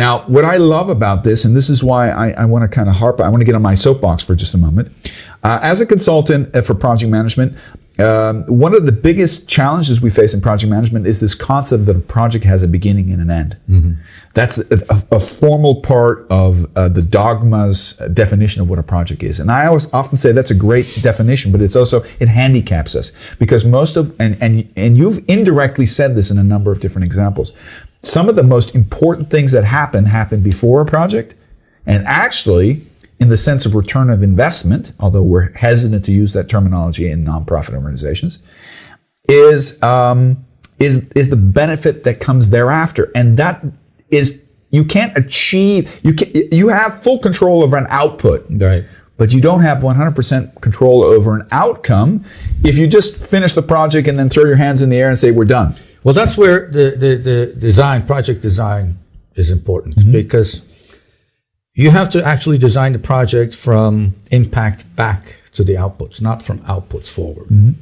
Now, what I love about this, and this is why I want to kind of I want to get on my soapbox for just a moment. As a consultant for project management, one of the biggest challenges we face in project management is this concept that a project has a beginning and an end. Mm-hmm. That's a formal part of the dogma's definition of what a project is. And I always often say that's a great definition, but it handicaps us because and you've indirectly said this in a number of different examples. Some of the most important things that happen before a project, and actually, in the sense of return of investment, although we're hesitant to use that terminology in nonprofit organizations, is the benefit that comes thereafter, and that is you can't achieve. You have full control over an output, right? But you don't have 100% control over an outcome if you just finish the project and then throw your hands in the air and say we're done. Well, that's where the project design is important, mm-hmm. because you have to actually design the project from impact back to the outputs, not from outputs forward. Mm-hmm.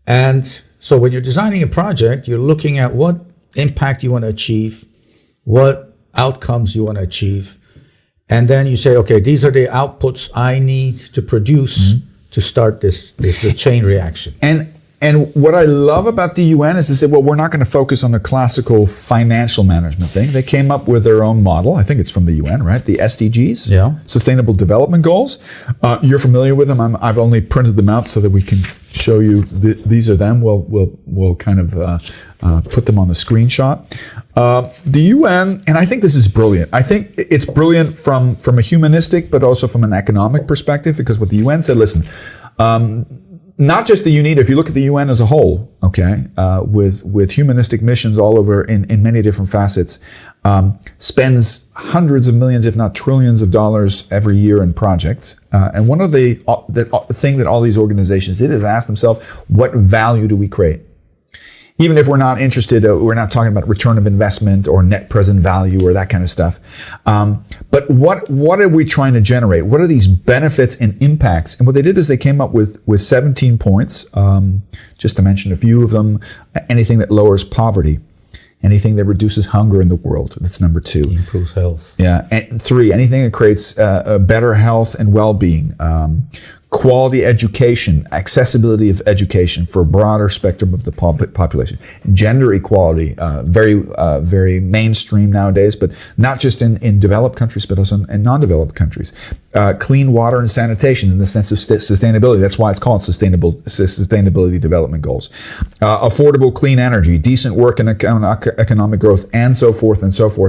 And so when you're designing a project, you're looking at what impact you want to achieve, what outcomes you want to achieve, and then you say, okay, these are the outputs I need to produce mm-hmm. to start this chain reaction. And what I love about the UN is they say, well, we're not going to focus on the classical financial management thing. They came up with their own model. I think it's from the UN, right? The SDGs, Sustainable Development Goals. You're familiar with them. I've only printed them out so that we can show you. These are them. We'll kind of put them on the screenshot. The UN, and I think this is brilliant. I think it's brilliant from a humanistic, but also from an economic perspective, because what the UN said, listen, not just the UNIDO, if you look at the UN as a whole, okay, with humanistic missions all over in many different facets, spends hundreds of millions, if not trillions of dollars every year in projects. And one of the thing that all these organizations did is ask themselves, what value do we create? Even if we're not interested, we're not talking about return of investment or net present value or that kind of stuff. But what are we trying to generate? What are these benefits and impacts? And what they did is they came up with 17 points, just to mention a few of them. Anything that lowers poverty, anything that reduces hunger in the world, that's number 2. Improves health. Yeah, and 3, anything that creates a better health and well-being. Quality education, accessibility of education for a broader spectrum of the population. Gender equality, very mainstream nowadays, but not just in developed countries, but also in non-developed countries. Clean water and sanitation in the sense of sustainability. That's why it's called Sustainability Development Goals. Affordable clean energy, decent work and economic growth, and so forth and so forth.